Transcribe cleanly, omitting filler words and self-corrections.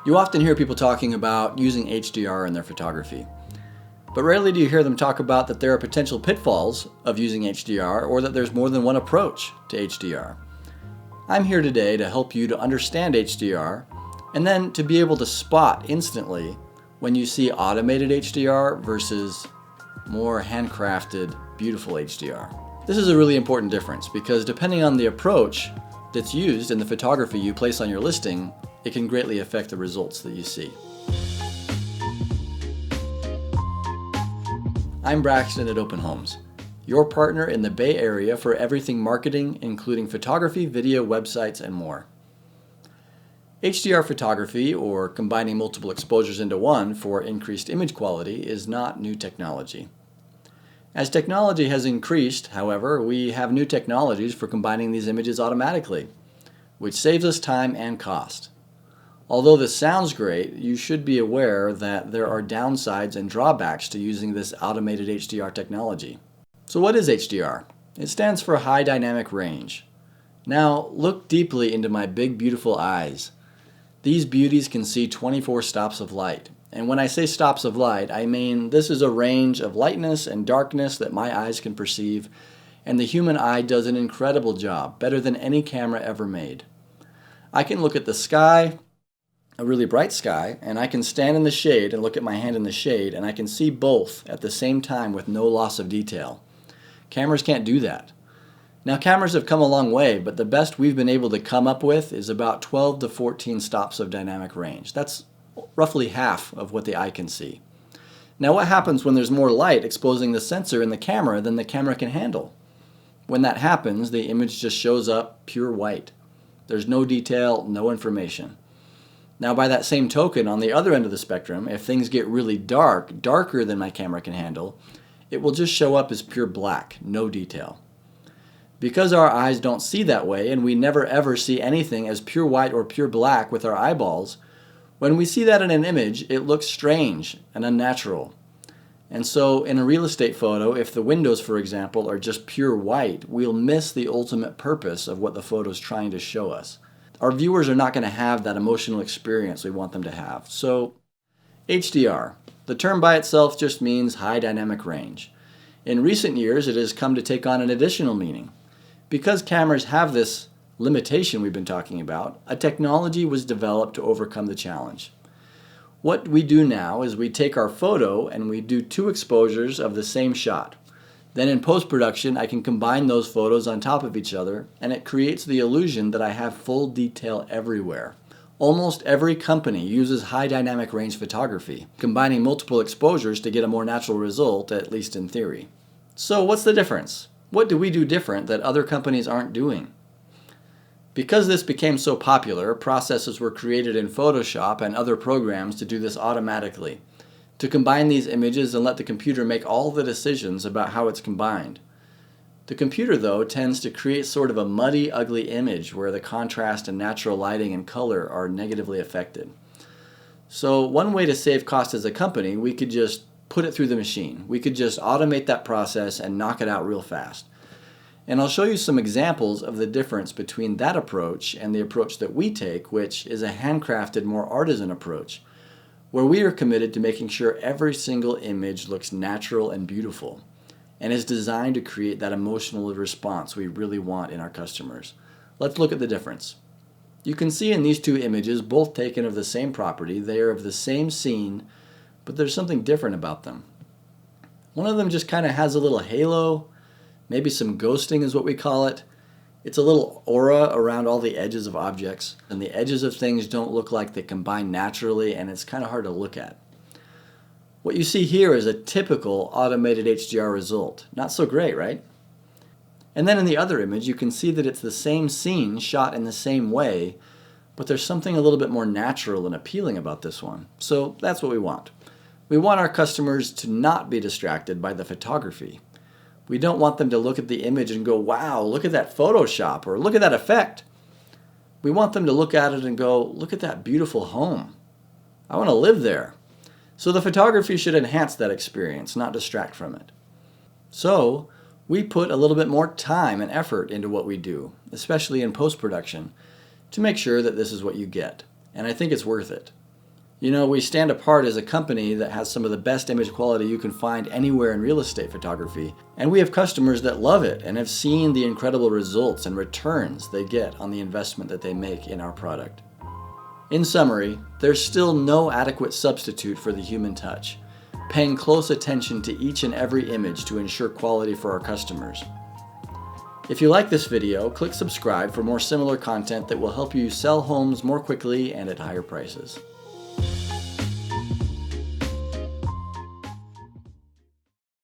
You often hear people talking about using HDR in their photography, but rarely do you hear them talk about that there are potential pitfalls of using HDR or that there's more than one approach to HDR. I'm here today to help you to understand HDR and then to be able to spot instantly when you see automated HDR versus more handcrafted, beautiful HDR. This is a really important difference because depending on the approach that's used in the photography you place on your listing, it can greatly affect the results that you see. I'm Braxton at Open Homes, your partner in the Bay Area for everything marketing, including photography, video, websites, and more. HDR photography, or combining multiple exposures into one for increased image quality, is not new technology. As technology has increased, however, we have new technologies for combining these images automatically, which saves us time and cost. Although this sounds great, you should be aware that there are downsides and drawbacks to using this automated HDR technology. So what is HDR? It stands for High Dynamic Range. Now look deeply into my big beautiful eyes. These beauties can see 24 stops of light. And when I say stops of light, I mean this is a range of lightness and darkness that my eyes can perceive, and the human eye does an incredible job, better than any camera ever made. I can look at the sky, a really bright sky, and I can stand in the shade and look at my hand in the shade, and I can see both at the same time with no loss of detail. Cameras can't do that. Now, cameras have come a long way, but the best we've been able to come up with is about 12 to 14 stops of dynamic range. That's roughly half of what the eye can see. Now, what happens when there's more light exposing the sensor in the camera than the camera can handle? When that happens, the image just shows up pure white. There's no detail, no information. Now, by that same token, on the other end of the spectrum, if things get really dark, darker than my camera can handle, it will just show up as pure black, no detail. Because our eyes don't see that way, and we never ever see anything as pure white or pure black with our eyeballs, when we see that in an image, it looks strange and unnatural. And so, in a real estate photo, if the windows, for example, are just pure white, we'll miss the ultimate purpose of what the photo's trying to show us. Our viewers are not going to have that emotional experience we want them to have. So, HDR. The term by itself just means high dynamic range. In recent years, it has come to take on an additional meaning. Because cameras have this limitation we've been talking about, a technology was developed to overcome the challenge. What we do now is we take our photo and we do two exposures of the same shot. Then in post-production, I can combine those photos on top of each other, and it creates the illusion that I have full detail everywhere. Almost every company uses high dynamic range photography, combining multiple exposures to get a more natural result, at least in theory. So what's the difference? What do we do different that other companies aren't doing? Because this became so popular, processes were created in Photoshop and other programs to do this automatically, to combine these images and let the computer make all the decisions about how it's combined. The computer, though, tends to create sort of a muddy, ugly image where the contrast and natural lighting and color are negatively affected. So one way to save cost as a company, we could just put it through the machine. We could just automate that process and knock it out real fast. And I'll show you some examples of the difference between that approach and the approach that we take, which is a handcrafted, more artisan approach, where we are committed to making sure every single image looks natural and beautiful and is designed to create that emotional response we really want in our customers. Let's look at the difference. You can see in these two images, both taken of the same property, they are of the same scene, but there's something different about them. One of them just kind of has a little halo, maybe some ghosting is what we call it. It's a little aura around all the edges of objects, and the edges of things don't look like they combine naturally, and it's kind of hard to look at. What you see here is a typical automated HDR result. Not so great, right? And then in the other image, you can see that it's the same scene shot in the same way, but there's something a little bit more natural and appealing about this one. So that's what we want. We want our customers to not be distracted by the photography. We don't want them to look at the image and go, wow, look at that Photoshop, or look at that effect. We want them to look at it and go, look at that beautiful home. I want to live there. So the photography should enhance that experience, not distract from it. So we put a little bit more time and effort into what we do, especially in post-production, to make sure that this is what you get. And I think it's worth it. You know, we stand apart as a company that has some of the best image quality you can find anywhere in real estate photography. And we have customers that love it and have seen the incredible results and returns they get on the investment that they make in our product. In summary, there's still no adequate substitute for the human touch, paying close attention to each and every image to ensure quality for our customers. If you like this video, click subscribe for more similar content that will help you sell homes more quickly and at higher prices.